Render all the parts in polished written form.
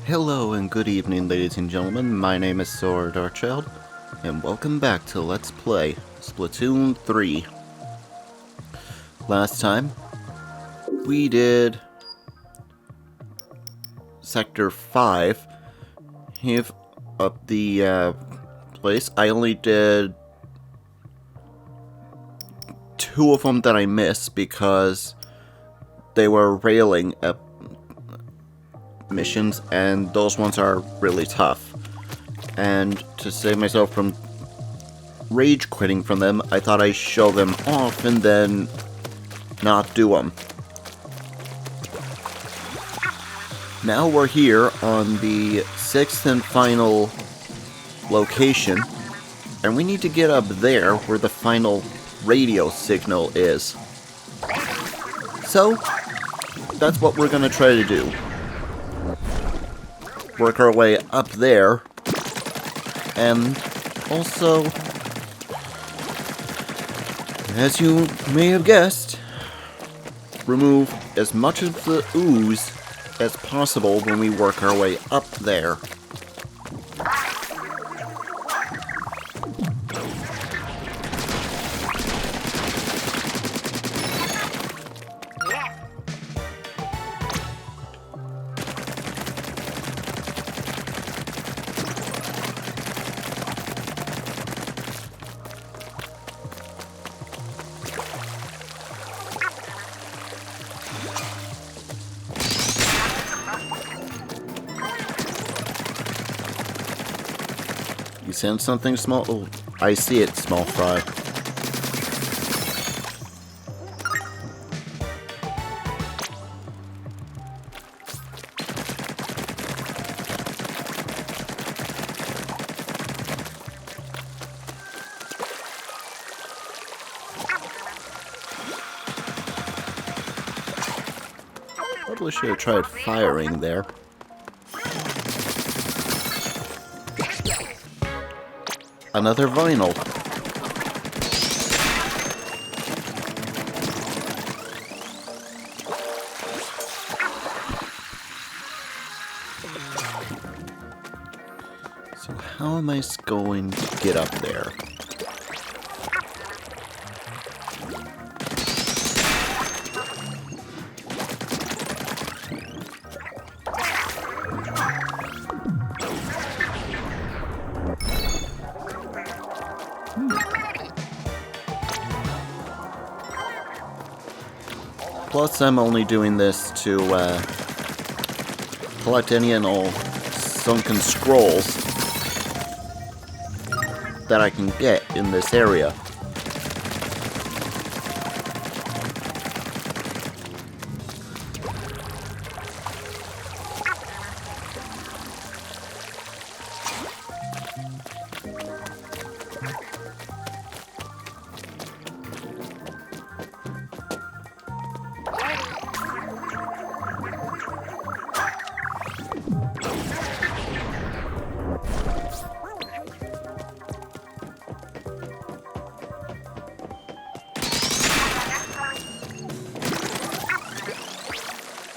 Hello and good evening, ladies and gentlemen. My name is Saur Darkchylde, and welcome back to Let's Play Splatoon 3. Last time, we did Sector 5, here up the place. I only did 2 of them that I missed because they were railing missions, and those ones are really tough. And to save myself from rage quitting from them, I thought I'd show them off and then not do them. Now we're here on the 6th and final location, and we need to get up there where the final radio signal is. So, that's what we're gonna try to do. Work our way up there, and also, as you may have guessed, remove as much of the ooze as possible when we work our way up there. You sense something small? Oh, I see it, small fry. Probably should have tried firing there. Another vinyl. So how am I going to get up there? Plus, I'm only doing this to collect any and all sunken scrolls that I can get in this area.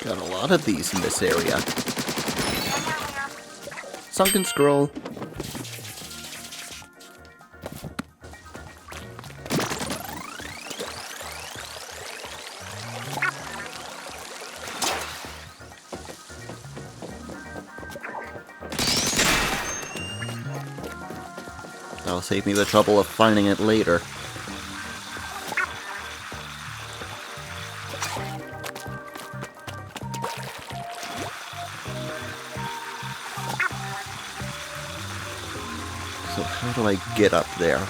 Got a lot of these in this area. Sunken scroll. That'll save me the trouble of finding it later. So how do I get up there?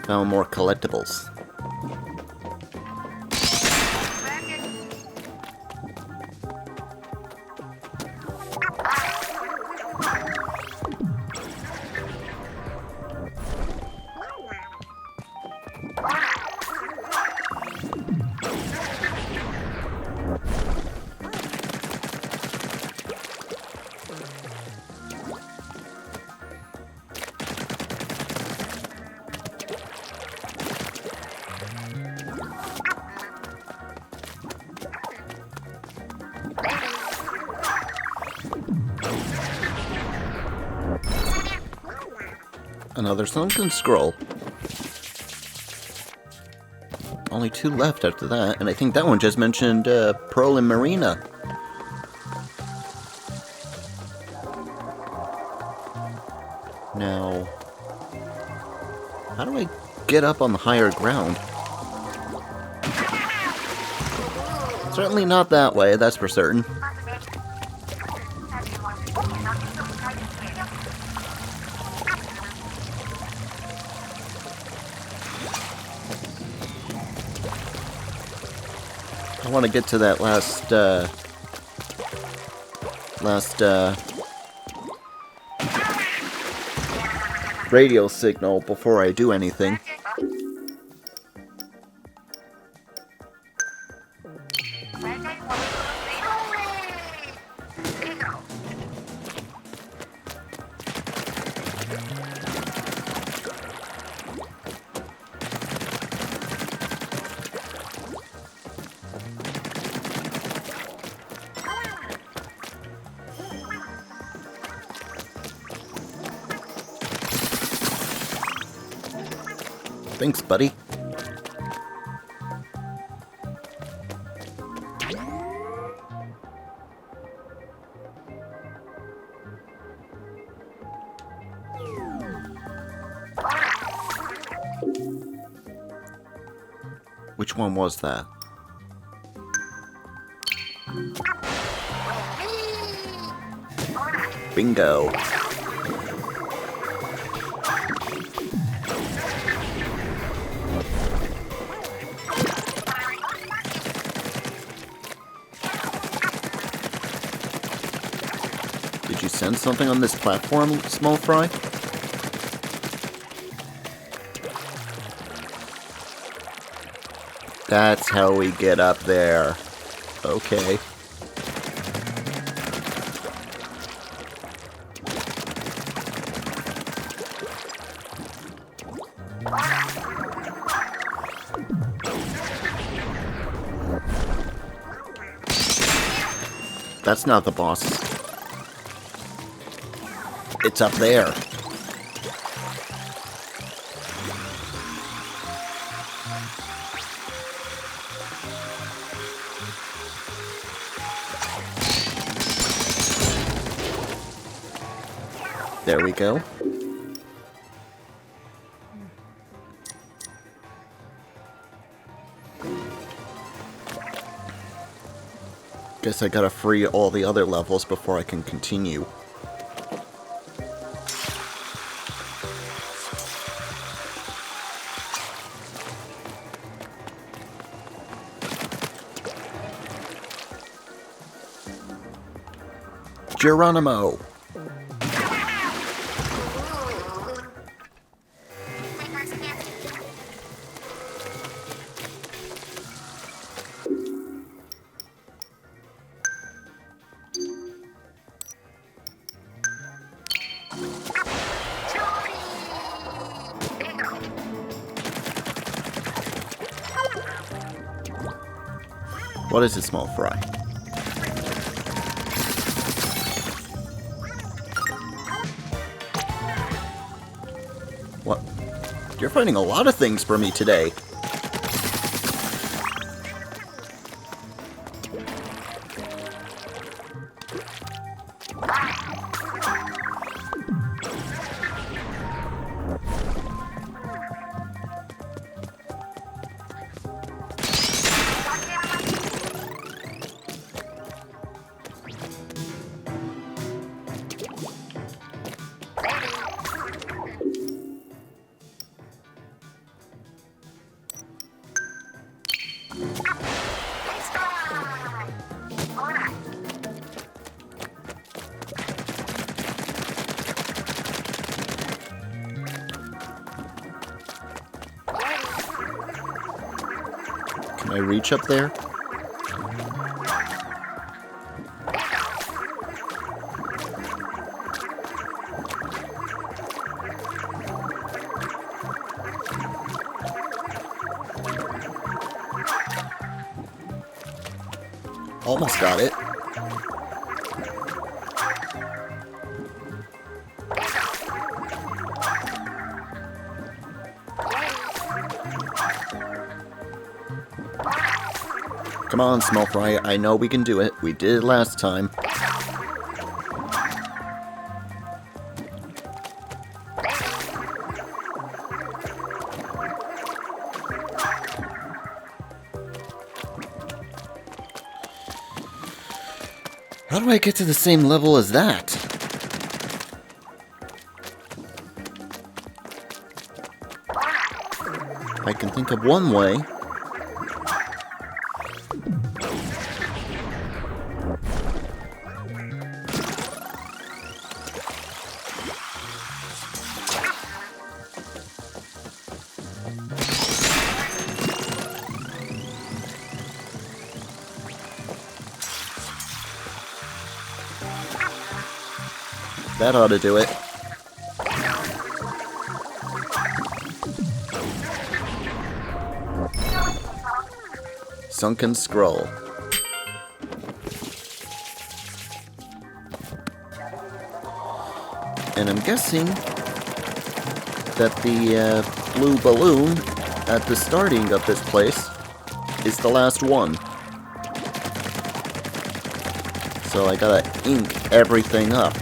Found more collectibles. Another sunken scroll. Only 2 left after that, and I think that one just mentioned Pearl and Marina. Now, how do I get up on the higher ground? Certainly not that way, that's for certain. I want to get to that last radio signal before I do anything. Thanks, buddy. Which one was that? Bingo. Did you sense something on this platform, small fry? That's how we get up there. Okay. That's not the boss. It's up there. There we go. Guess I gotta free all the other levels before I can continue. Geronimo! What is it, small fry? What? You're finding a lot of things for me today. Can I reach up there? Almost got it. Come on, Small Fry. I know we can do it. We did it last time. How do I get to the same level as that? I can think of one way. That ought to do it. Sunken Scroll. And I'm guessing that the blue balloon at the starting of this place is the last one. So I gotta ink everything up.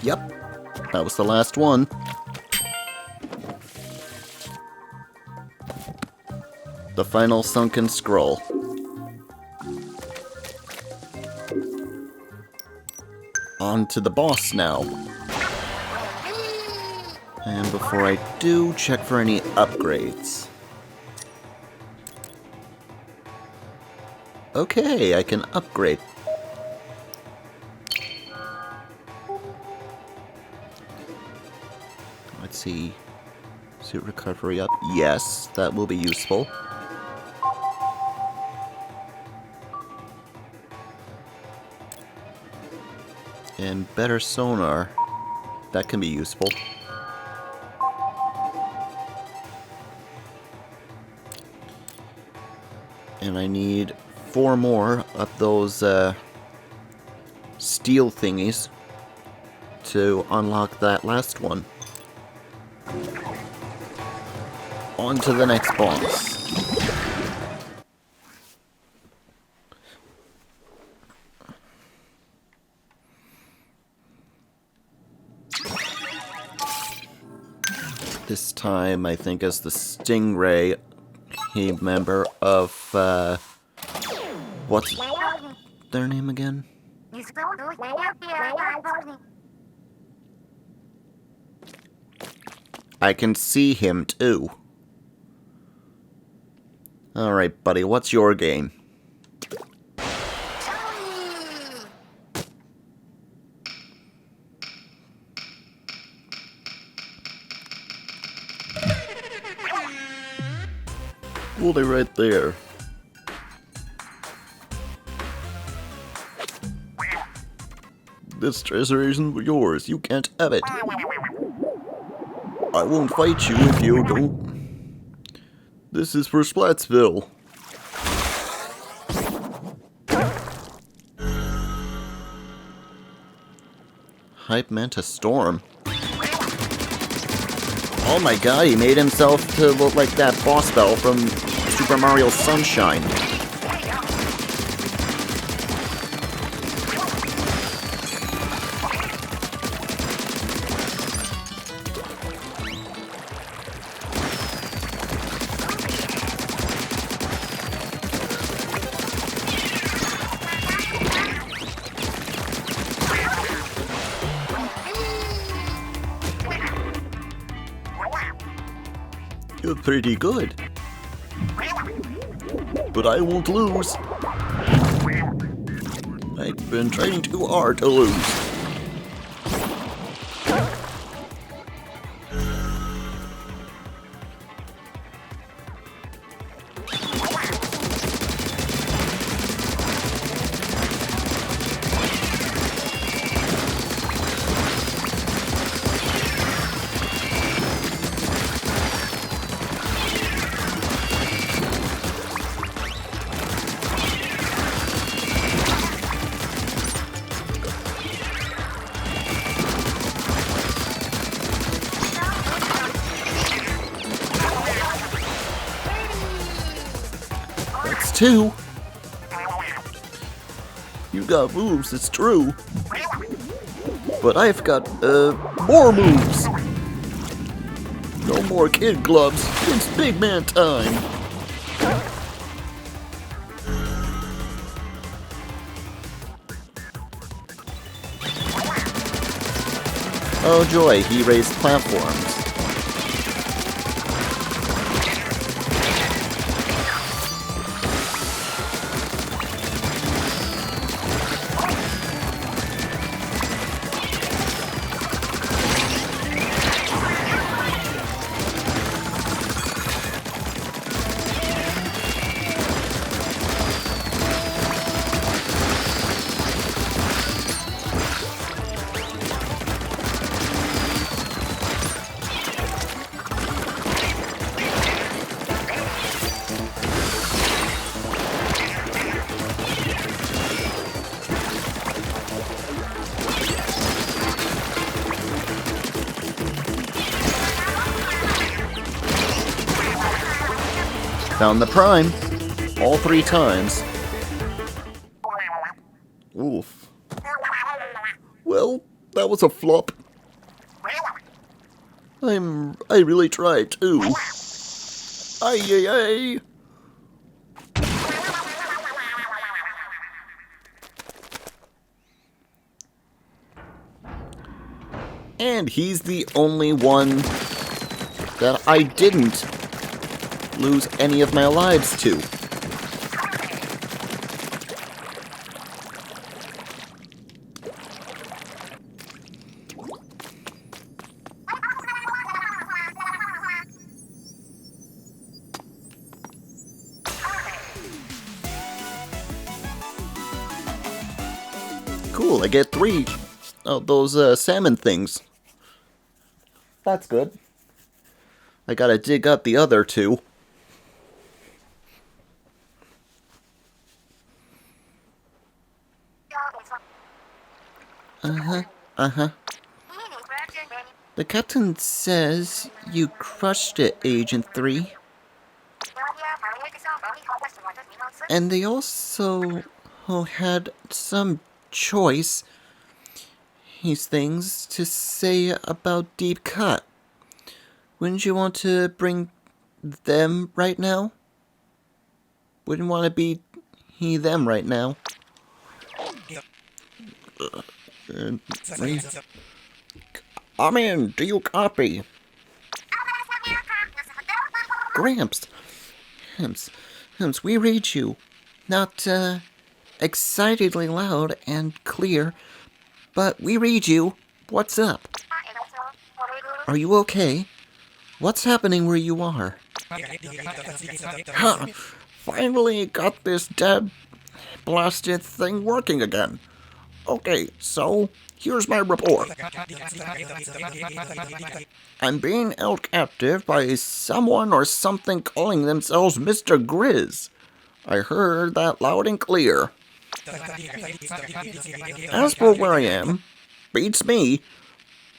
Yep, that was the last one. The final sunken scroll. On to the boss now. And before I do, check for any upgrades. Okay, I can upgrade. Let's see. Suit recovery up. Yes, that will be useful. And better sonar. That can be useful. And I need 4 more of those steel thingies to unlock that last one. On to the next boss. This time, I think, as the Stingray, a member of, what's their name again? I can see him, too. Alright, buddy, what's your game? Hold it right there. This treasure isn't yours. You can't have it. I won't fight you if you don't. This is for Splatsville. Hype Manta Storm. Oh my god, he made himself to look like that boss battle from Super Mario Sunshine. You're pretty good. But I won't lose. I've been training too hard to lose. Two. You got moves, it's true. But I've got, more moves. No more kid gloves. It's big man time. Oh joy, he raised platforms. Found the prime. All 3 times. Oof. Well, that was a flop. I really tried too. Ay ay ay. And he's the only one that I didn't lose any of my lives to. Cool, I get 3 of those salmon things. That's good. I gotta dig up the other 2. The captain says you crushed it, Agent 3. And they also had some choice, things to say about Deep Cut. Wouldn't you want to bring them right now? Wouldn't want to be them right now. I'm in. Do you copy? Gramps. Hems, we read you. Not, excitedly loud and clear, but we read you. What's up? Are you okay? What's happening where you are? Huh, finally got this dead blasted thing working again. Okay, so here's my report. I'm being held captive by someone or something calling themselves Mr. Grizz. I heard that loud and clear. As for where I am, beats me,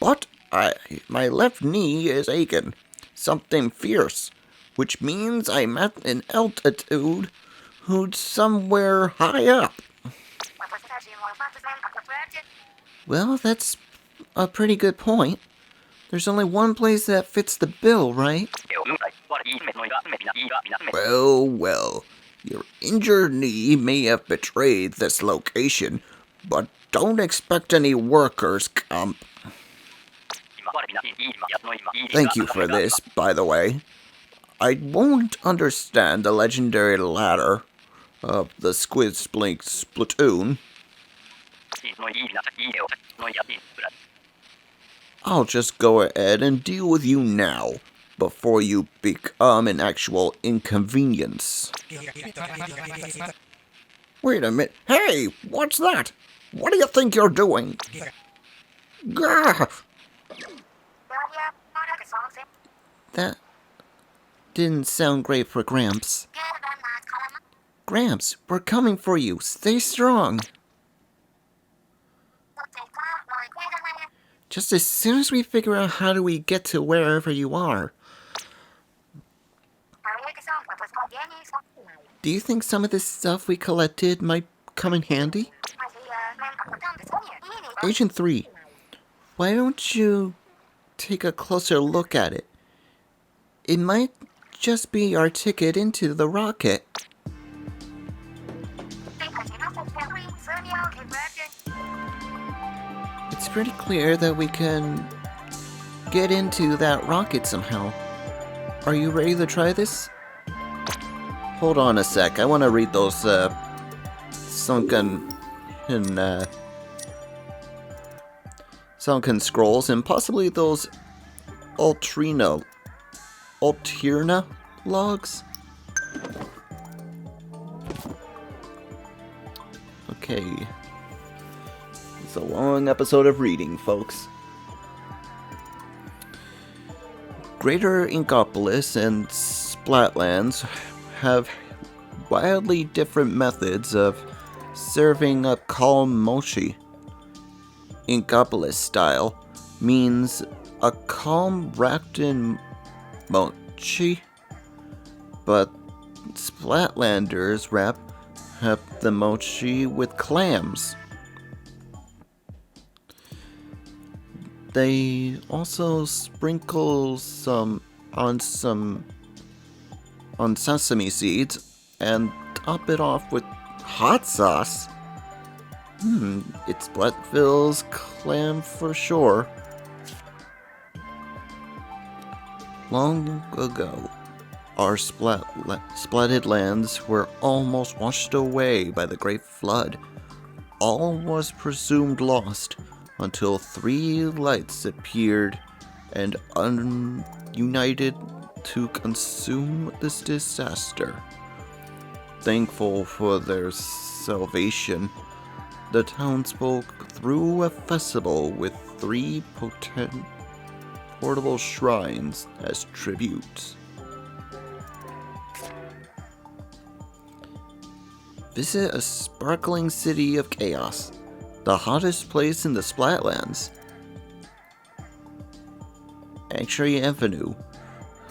but my left knee is aching. Something fierce, which means I'm at an altitude who's somewhere high up. Well, that's a pretty good point. There's only one place that fits the bill, right? Well. Your injured knee may have betrayed this location, but don't expect any workers' comp. Thank you for this, by the way. I won't understand the legendary ladder of the Squid Splink Splatoon. I'll just go ahead and deal with you now, before you become an actual inconvenience. Wait a minute. Hey, what's that? What do you think you're doing? Gah! That didn't sound great for Gramps. Gramps, we're coming for you. Stay strong. Just as soon as we figure out how do we get to wherever you are. Do you think some of this stuff we collected might come in handy? Agent 3, why don't you take a closer look at it? It might just be our ticket into the rocket. It's pretty clear that we can get into that rocket somehow. Are you ready to try this? Hold on a sec, I want to read those sunken scrolls and possibly those Alterna logs. Okay. It's a long episode of reading, folks. Greater Inkopolis and Splatlands have wildly different methods of serving up calm mochi. Inkopolis style means a calm wrapped in mochi, but Splatlanders wrap up the mochi with clams. They also sprinkle some on sesame seeds and top it off with hot sauce. It's Splatfield's clam for sure. Long ago, our splatted lands were almost washed away by the Great Flood. All was presumed lost until 3 lights appeared and united to consume this disaster. Thankful for their salvation, the townsfolk threw a festival with 3 portable shrines as tributes. Visit a sparkling city of chaos, the hottest place in the Splatlands. Actually Avenue,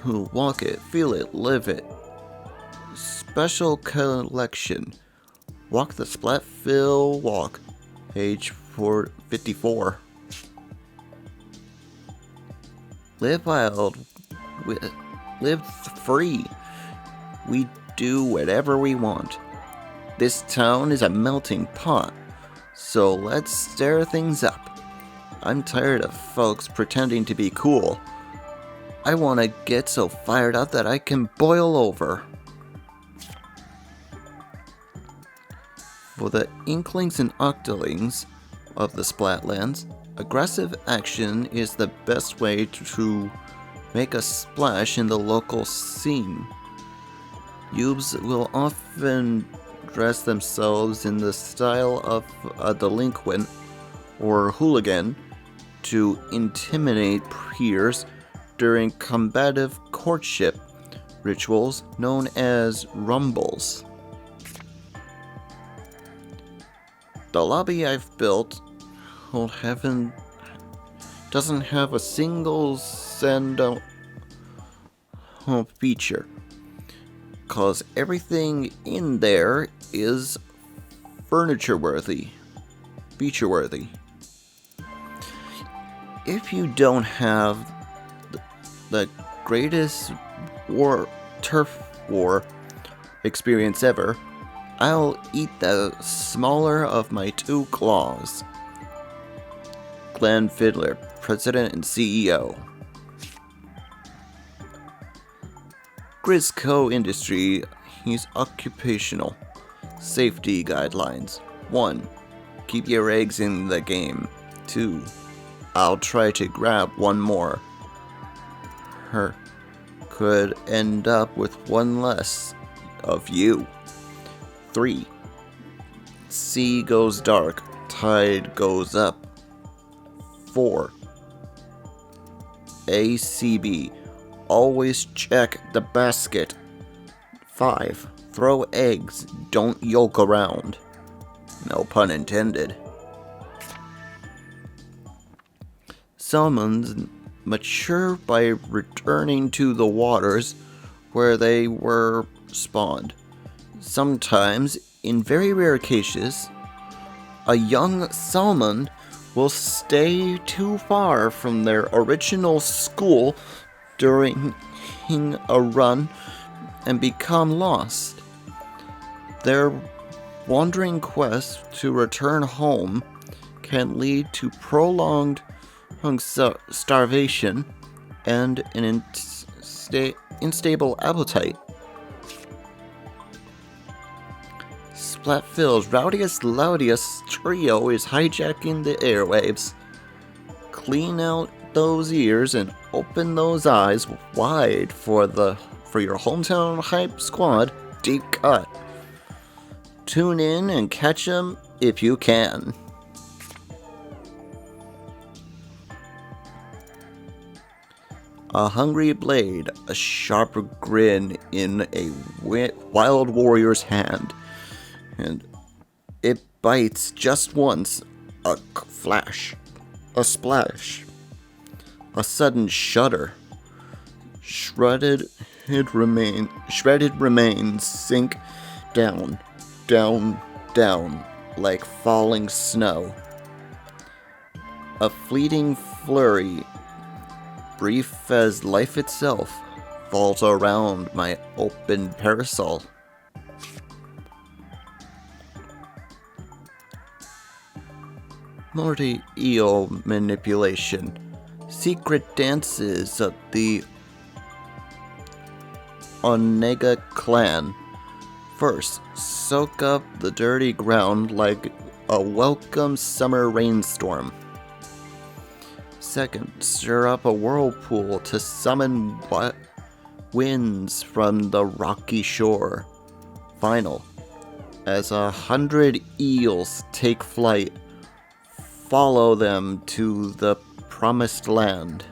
who walk it, feel it, live it. Special collection. Walk the Splatfield Walk, page 54. Live wild, live free. We do whatever we want. This town is a melting pot, so let's stir things up. I'm tired of folks pretending to be cool. I want to get so fired up that I can boil over. For the Inklings and Octolings of the Splatlands, aggressive action is the best way to make a splash in the local scene. Youths will often dress themselves in the style of a delinquent or hooligan to intimidate peers during combative courtship rituals known as rumbles. The lobby I've built, old heaven, doesn't have a single standout feature, cause everything in there is feature-worthy. If you don't have the greatest turf war experience ever, I'll eat the smaller of my two claws. Glenn Fiddler, President and CEO. Grisco Industry is occupational safety guidelines. 1. Keep your eggs in the game. 2. I'll try to grab one more. Her could end up with one less of you. 3. Sea goes dark, tide goes up. 4. ACB, always check the basket. 5. Throw eggs, don't yoke around. No pun intended. Salmons mature by returning to the waters where they were spawned. Sometimes, in very rare cases, a young salmon will stay too far from their original school during a run and become lost. Their wandering quest to return home can lead to prolonged starvation and an unstable appetite. Splatfill's rowdiest, loudest trio is hijacking the airwaves. Clean out those ears and open those eyes wide for your hometown hype squad deep cut. Tune in and catch 'em if you can. A hungry blade, a sharp grin in a wild warrior's hand, and it bites just once, a flash, a splash, a sudden shudder. Shredded remains sink down, down, down, like falling snow. A fleeting flurry, brief as life itself, falls around my open parasol. Multi-eel manipulation. Secret dances of the Onega clan. First, soak up the dirty ground like a welcome summer rainstorm. Second, stir up a whirlpool to summon winds from the rocky shore. Final, as 100 eels take flight, follow them to the promised land.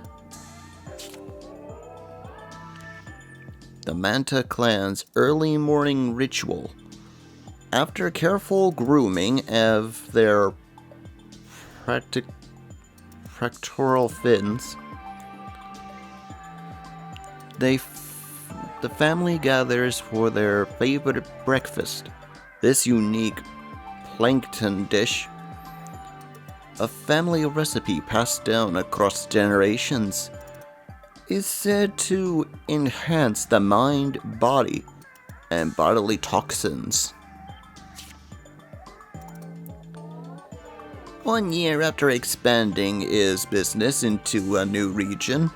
The Manta clan's early morning ritual. After careful grooming of their pectoral fins, the family gathers for their favorite breakfast. This unique plankton dish, a family recipe passed down across generations, is said to enhance the mind, body, and bodily toxins. 1 year after expanding his business into a new region,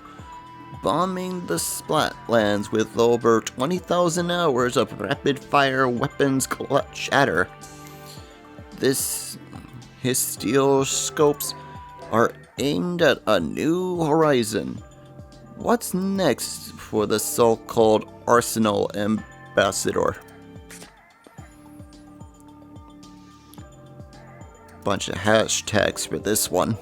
bombing the Splatlands with over 20,000 hours of rapid-fire weapons chatter. His steel scopes are aimed at a new horizon, What's next for the so-called Arsenal ambassador? Bunch of hashtags for this one.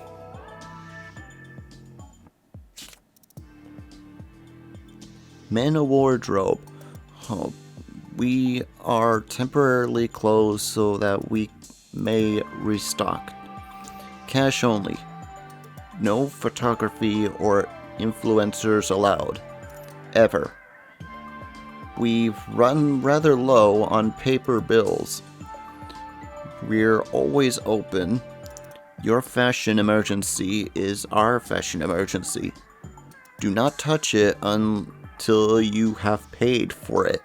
Man of wardrobe. Oh, we are temporarily closed so that we may restock. Cash only. No photography or influencers allowed. Ever. We've run rather low on paper bills. We're always open. Your fashion emergency is our fashion emergency. Do not touch it until you have paid for it.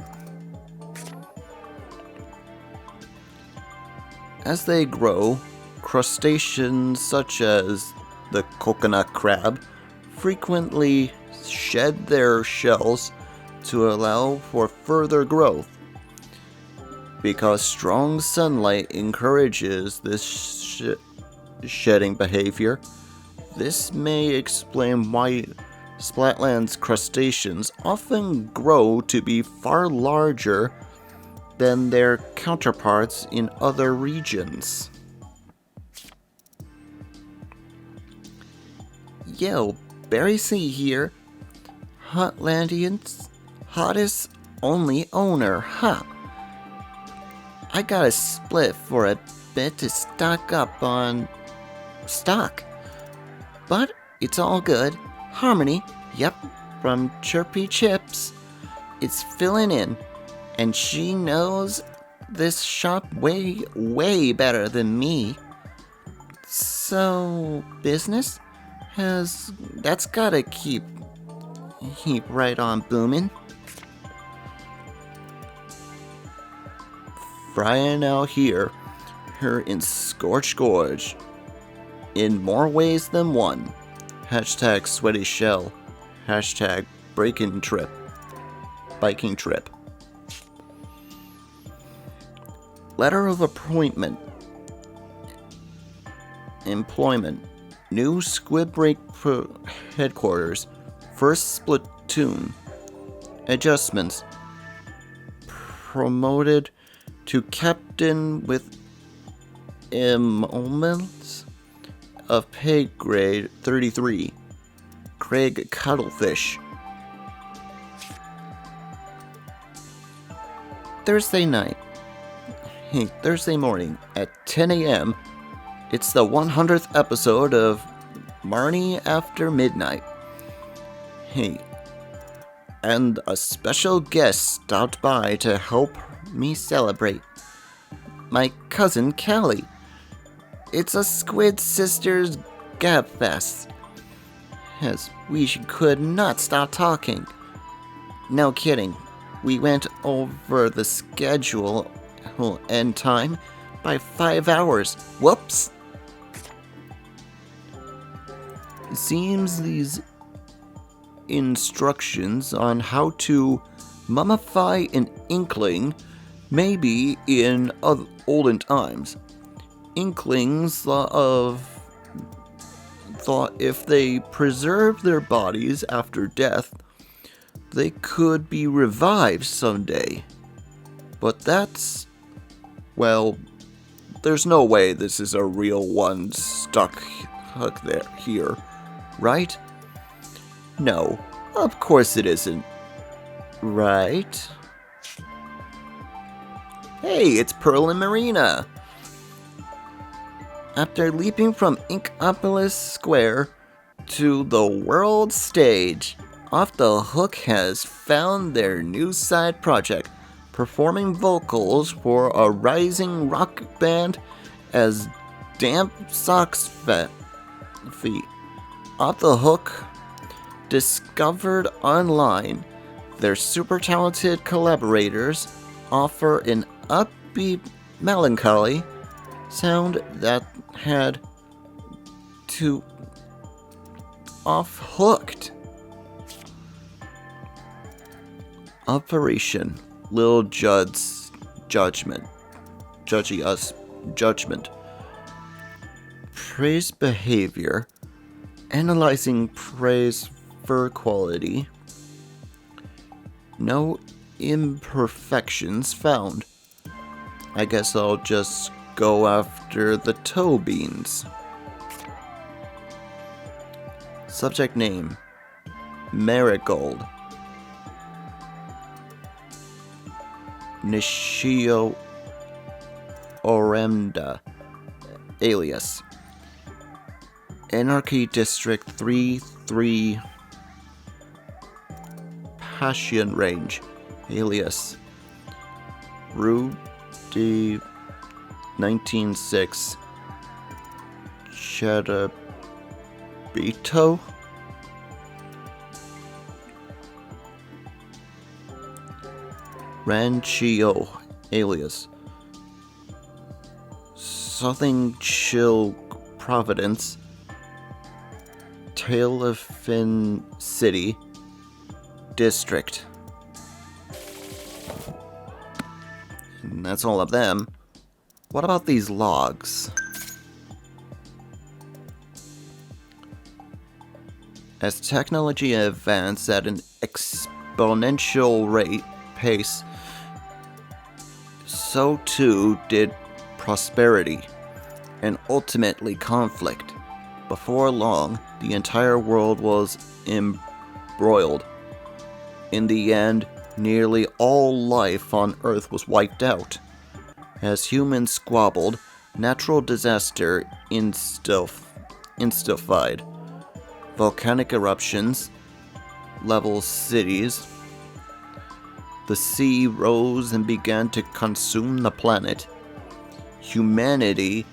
As they grow, crustaceans such as the coconut crab frequently shed their shells to allow for further growth. Because strong sunlight encourages this shedding behavior, this may explain why Splatland's crustaceans often grow to be far larger than their counterparts in other regions. Yo, Berry C here. Hotlandian's hottest only owner, huh? I got a split for a bit to stock up on stock. But it's all good. Harmony, yep, from Chirpy Chips. It's filling in. And she knows this shop way, way better than me. So, business? That's gotta keep right on booming. Frying out here in Scorch Gorge. In more ways than one. Hashtag sweaty shell. Hashtag biking trip. Letter of appointment. Employment. New Squid Break headquarters. First Splatoon. Adjustments. Promoted to captain with emoluments of pay grade 33. Craig Cuttlefish. Thursday morning at 10 a.m. It's the 100th episode of Marnie After Midnight. Hey, and a special guest stopped by to help me celebrate. My cousin Callie. It's a Squid Sisters Gab Fest. As we could not stop talking. No kidding. We went over the schedule and time by 5 hours. Whoops. It seems these instructions on how to mummify an inkling may be in olden times. Inklings thought if they preserved their bodies after death, they could be revived someday. But that's... well, there's no way this is a real one stuck here, right? No, of course it isn't. Right? Hey, it's Pearl and Marina! After leaping from Inkopolis Square to the world stage, Off the Hook has found their new side project, performing vocals for a rising rock band as Damp Socks Feet. Off the Hook discovered online their super talented collaborators offer an upbeat melancholy sound that had to off-hooked. Operation Lil Judd's Judgment. Judgment. Praise behavior. Analyzing praise rubber quality. No imperfections found. I guess I'll just go after the toe beans. Subject name: Marigold. Nishio Oremda. Alias: Anarchy District 3 Passion Range. Alias: Rudy 196 Chedabito. Ranchio. Alias: Southern Chill Providence, Tailfin City District. And that's all of them. What about these logs? As technology advanced at an exponential pace, so too did prosperity, and ultimately conflict. Before long, the entire world was embroiled. In the end, nearly all life on Earth was wiped out. As humans squabbled, natural disaster intensified. Volcanic eruptions leveled cities. The sea rose and began to consume the planet. Humanity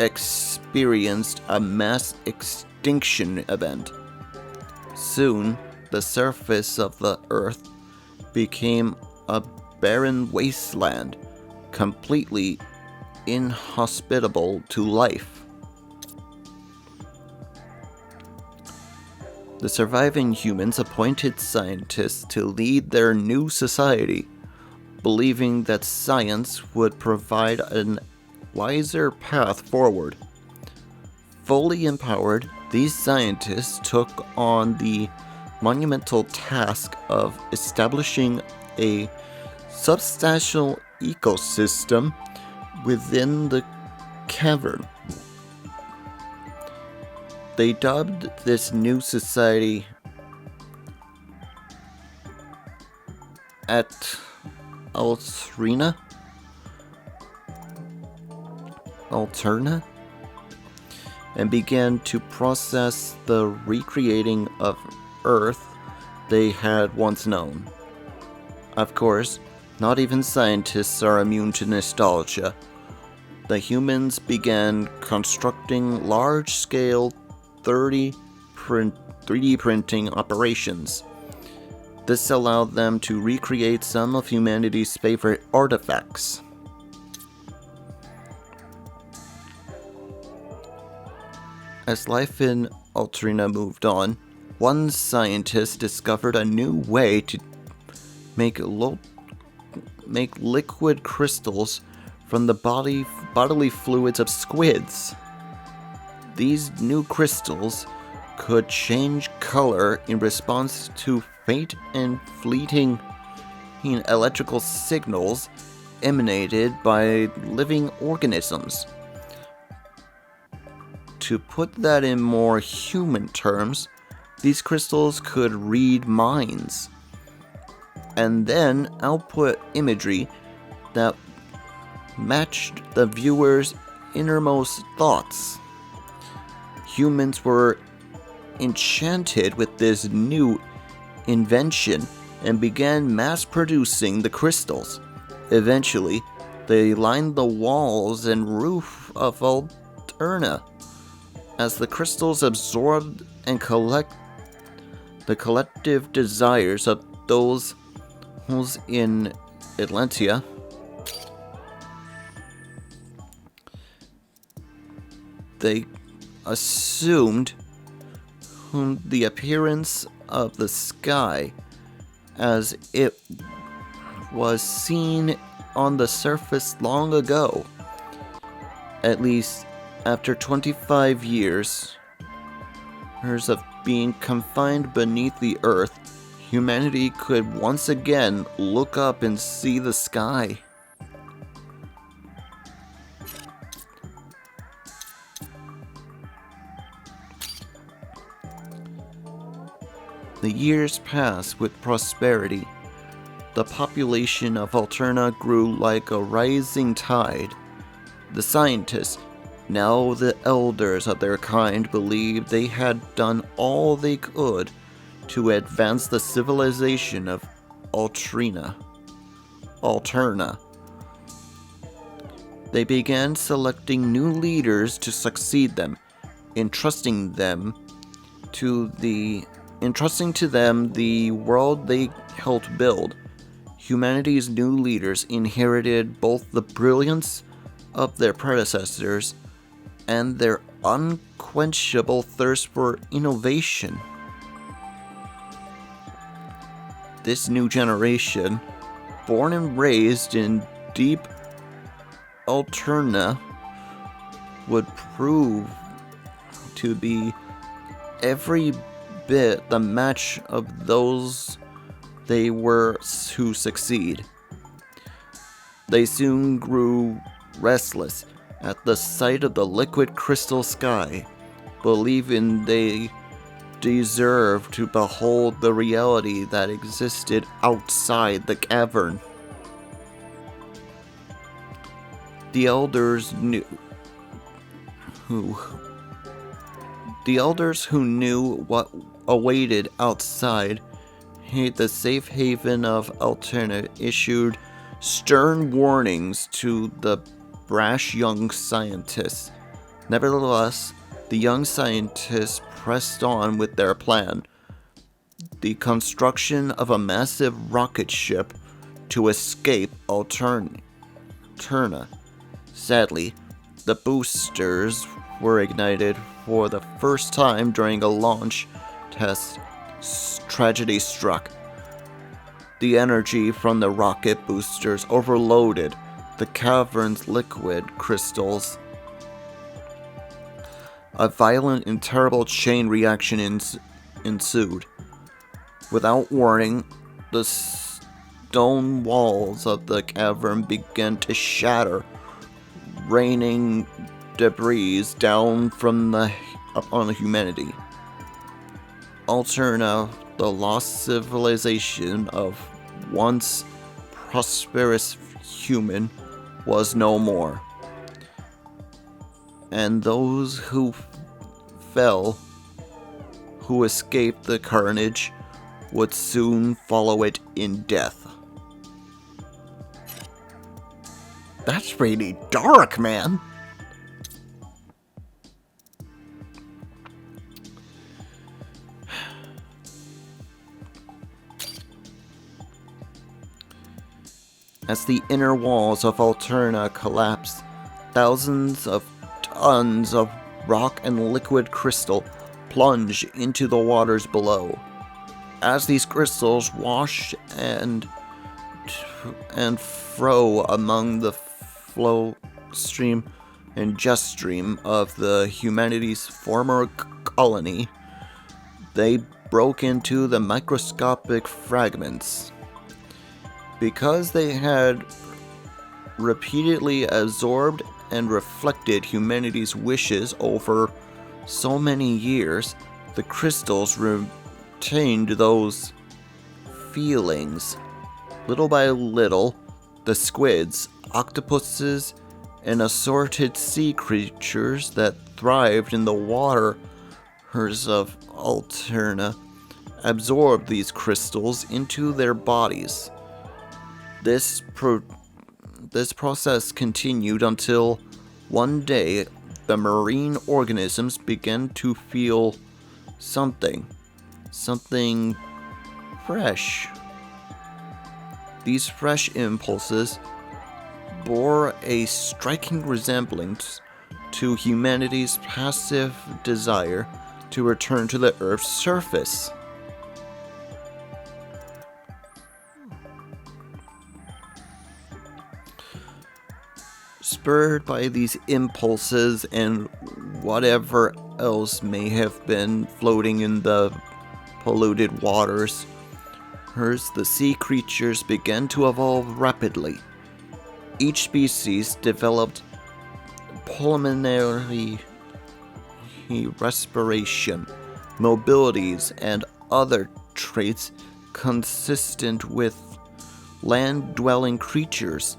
experienced a mass extinction event. Soon, the surface of the Earth became a barren wasteland, completely inhospitable to life. The surviving humans appointed scientists to lead their new society, believing that science would provide a wiser path forward. Fully empowered, these scientists took on the monumental task of establishing a substantial ecosystem within the cavern. They dubbed this new society at Alterna, and began to process the recreating of Earth they had once known. Of course, not even scientists are immune to nostalgia. The humans began constructing large-scale 3D printing operations. This allowed them to recreate some of humanity's favorite artifacts. As life in Alterna moved on, one scientist discovered a new way to make liquid crystals from the bodily fluids of squids. These new crystals could change color in response to faint and fleeting electrical signals emanated by living organisms. To put that in more human terms, these crystals could read minds, and then output imagery that matched the viewer's innermost thoughts. Humans were enchanted with this new invention and began mass-producing the crystals. Eventually, they lined the walls and roof of Alterna. As the crystals absorbed and the collective desires of those in Atlantia, they assumed the appearance of the sky as it was seen on the surface long ago. At least after 25 years, of being confined beneath the earth, humanity could once again look up and see the sky. The years passed with prosperity. The population of Alterna grew like a rising tide. The scientists, now the elders of their kind, believed they had done all they could to advance the civilization of Alterna. They began selecting new leaders to succeed them, entrusting to them the world they helped build. Humanity's new leaders inherited both the brilliance of their predecessors and their unquenchable thirst for innovation. This new generation, born and raised in deep Alterna, would prove to be every bit the match of those they were to succeed. They soon grew restless at the sight of the liquid crystal sky, believing they deserved to behold the reality that existed outside the cavern. The elders who knew what awaited outside the safe haven of Alterna issued stern warnings to the brash young scientists. Nevertheless, the young scientists pressed on with their plan, the construction of a massive rocket ship to escape Alterna. Sadly, the boosters were ignited for the first time during a launch test. Tragedy struck. The energy from the rocket boosters overloaded the cavern's liquid crystals. A violent and terrible chain reaction ensued. Without warning, the stone walls of the cavern began to shatter, raining debris down upon humanity. Alterna, the lost civilization of once prosperous human, was no more. And those who escaped the carnage, would soon follow it in death. That's really dark, man! As the inner walls of Alterna collapsed, thousands of tons of rock and liquid crystal plunged into the waters below. As these crystals washed and fro among the flow stream and jet stream of the humanity's former colony, they broke into the microscopic fragments. Because they had repeatedly absorbed and reflected humanity's wishes over so many years, the crystals retained those feelings. Little by little, the squids, octopuses, and assorted sea creatures that thrived in the waters of Alterna absorbed these crystals into their bodies. This process continued until one day the marine organisms began to feel something fresh. These fresh impulses bore a striking resemblance to humanity's passive desire to return to the Earth's surface. spurred by these impulses and whatever else may have been floating in the polluted waters, the sea creatures began to evolve rapidly. Each species developed pulmonary respiration, mobilities, and other traits consistent with land-dwelling creatures.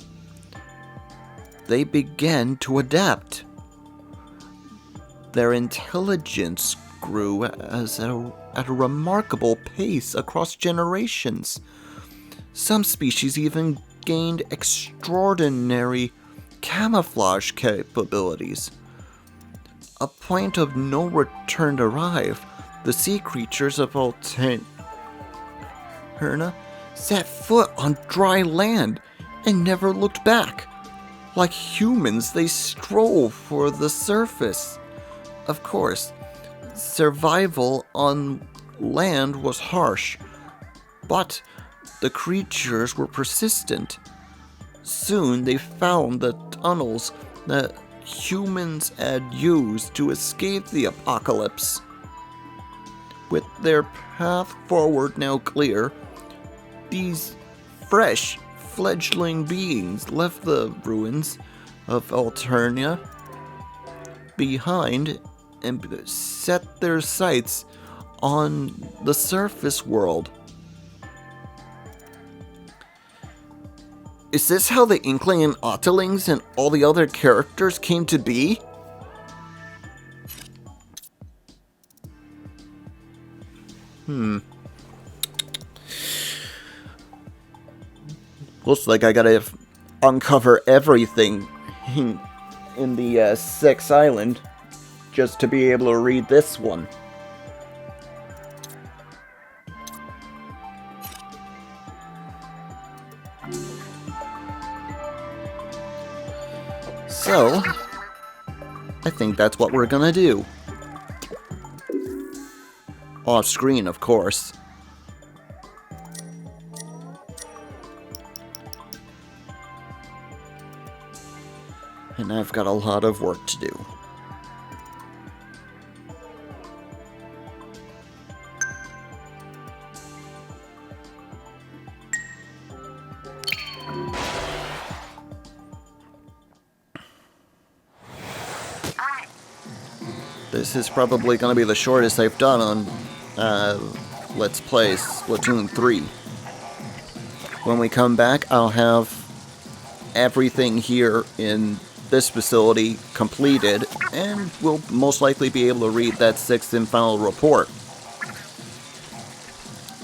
They began to adapt. Their intelligence grew at a remarkable pace across generations. Some species even gained extraordinary camouflage capabilities. A point of no return arrived. The sea creatures of Alterna set foot on dry land and never looked back. Like humans, they strove for the surface. Of course, survival on land was harsh, but the creatures were persistent. Soon they found the tunnels that humans had used to escape the apocalypse. With their path forward now clear, these fresh, fledgling beings left the ruins of Alterna behind and set their sights on the surface world. Is this how the Inkling and Otolings and all the other characters came to be? Looks like I gotta uncover everything in the Sixth Island just to be able to read this one. So, I think that's what we're gonna do. Off screen, of course. And I've got a lot of work to do. This is probably going to be the shortest I've done on Let's Play Splatoon 3. When we come back, I'll have everything here in this facility completed, and we'll most likely be able to read that sixth and final report.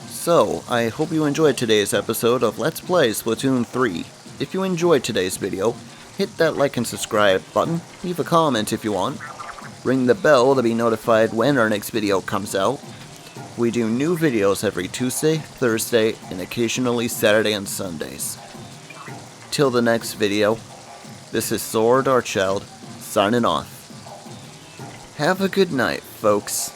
So, I hope you enjoyed today's episode of Let's Play Splatoon 3. If you enjoyed today's video, hit that like and subscribe button, leave a comment if you want, ring the bell to be notified when our next video comes out. We do new videos every Tuesday, Thursday, and occasionally Saturday and Sundays. Till the next video, this is Saur Darkchylde, signing off. Have a good night, folks.